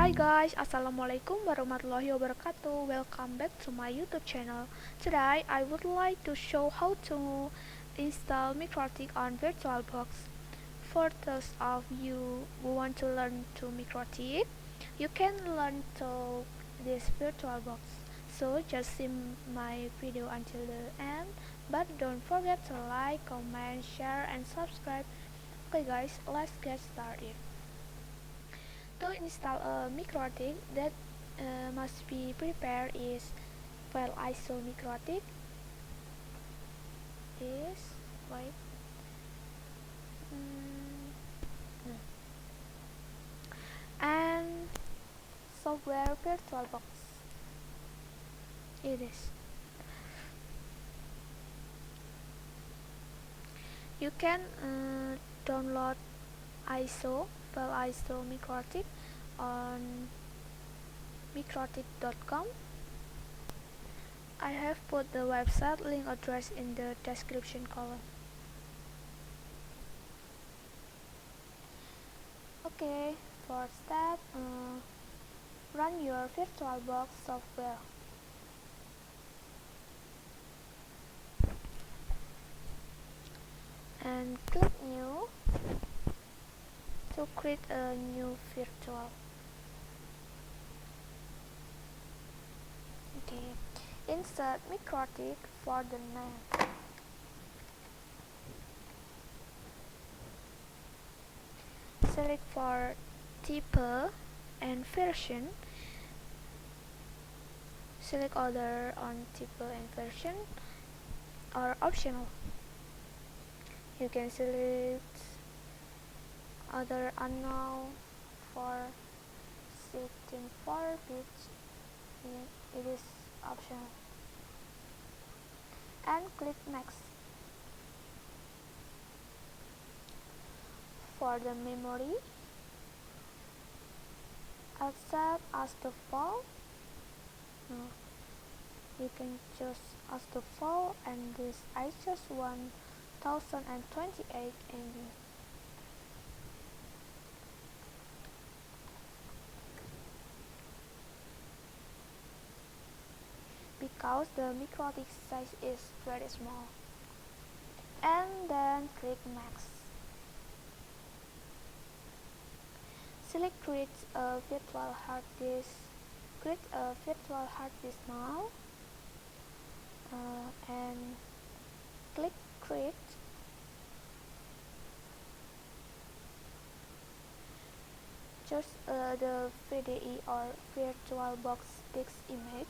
Hi guys, Assalamualaikum warahmatullahi wabarakatuh. Welcome back to my YouTube channel. Today I would like to show how to install Mikrotik on VirtualBox. For those of you who want to learn to Mikrotik, you can learn to this VirtualBox. So just see my video until the end, but don't forget to like, comment, share and subscribe. Okay guys, let's get started. To install a Mikrotik that must be prepared is file ISO Mikrotik is wait no. And software VirtualBox it is. You can download ISO file ISO Mikrotik on mikrotik.com. I have put the website link address in the description column. Okay, first step, run your VirtualBox software. And click new to create a new virtual. Okay, insert Mikrotik for the name. Select for type and version. Select other on type and version or optional. You can select other unknown for 64 bits. It is optional. And click next. For the memory, accept as default. No, you can choose as default, and this I choose 1028 MB. Because the Mikrotik size is very small. And then click next. Select create a virtual hard disk. Create a virtual hard disk now. And click create. Choose the VDE or VirtualBox disk image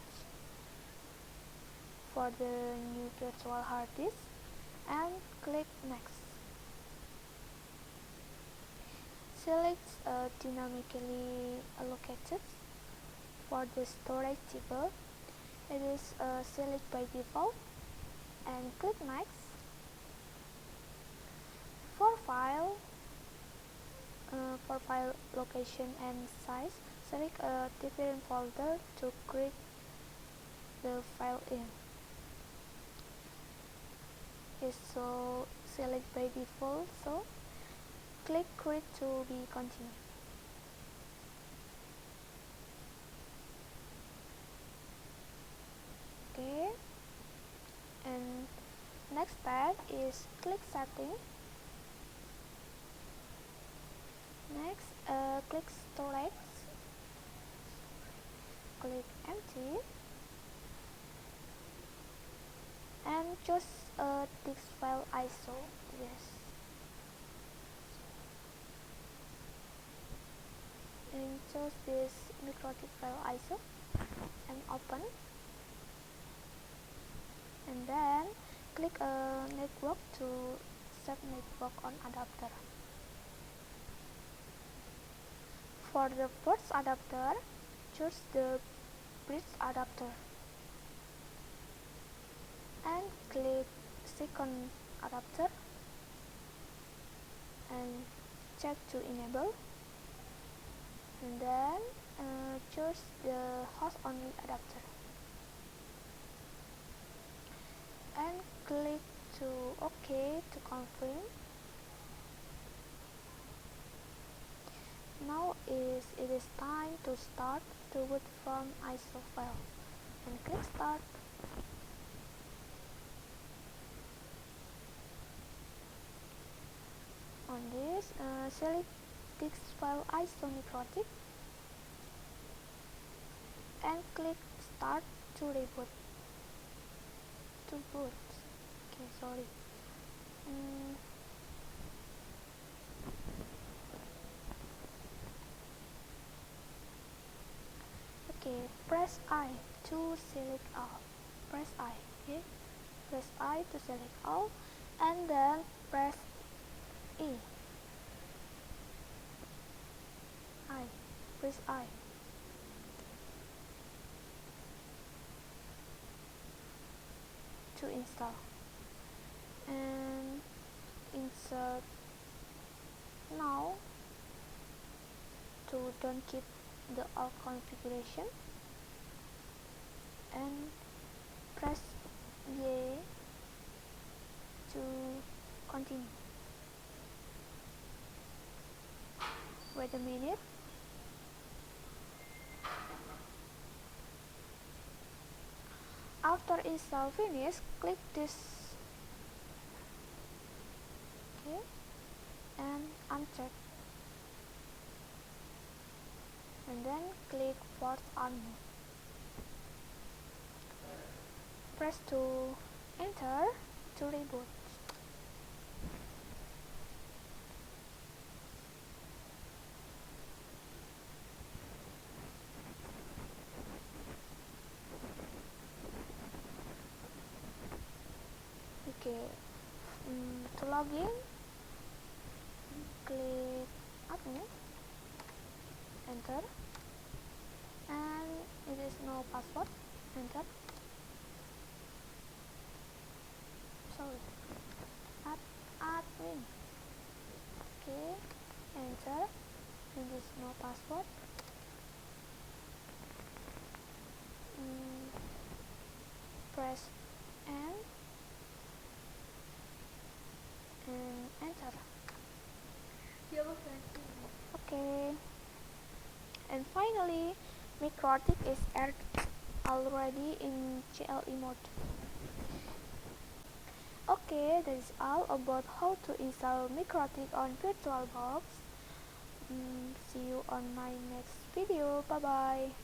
for the new virtual hard disk and click next. Select dynamically allocated for the storage type. It is select by default and click next. For file location and size, select a different folder to create the file in. Is so select by default, so click create to be continued. Okay, and next step is click setting. Next, click storage, click empty, and choose a disk file ISO. Yes, and choose this Mikrotik file ISO and open, and then click a network to set network on adapter. For the first adapter, choose the bridge adapter and click second adapter and check to enable, and then choose the host only adapter and click to OK to confirm. Now it is time to start to boot from ISO file, and click start. On this, select text file ISO Mikrotik and click start to reboot. To boot. Okay, sorry. Okay, press I to select all. Press I. Okay, press I to select all, and then press E. Press I. To install, and insert now to don't keep the old configuration, and press Y to continue. Wait a minute. After install finish, click this, okay, and uncheck, and then click force on mode. Press to enter to reboot. Okay, to login, click admin, enter, and it is no password, enter. Sorry, admin, okay, enter, it is no password. Press N and enter. Okay, and finally Mikrotik is added already in CLE mode. Okay, that is all about how to install Mikrotik on VirtualBox. See you on my next video. Bye bye.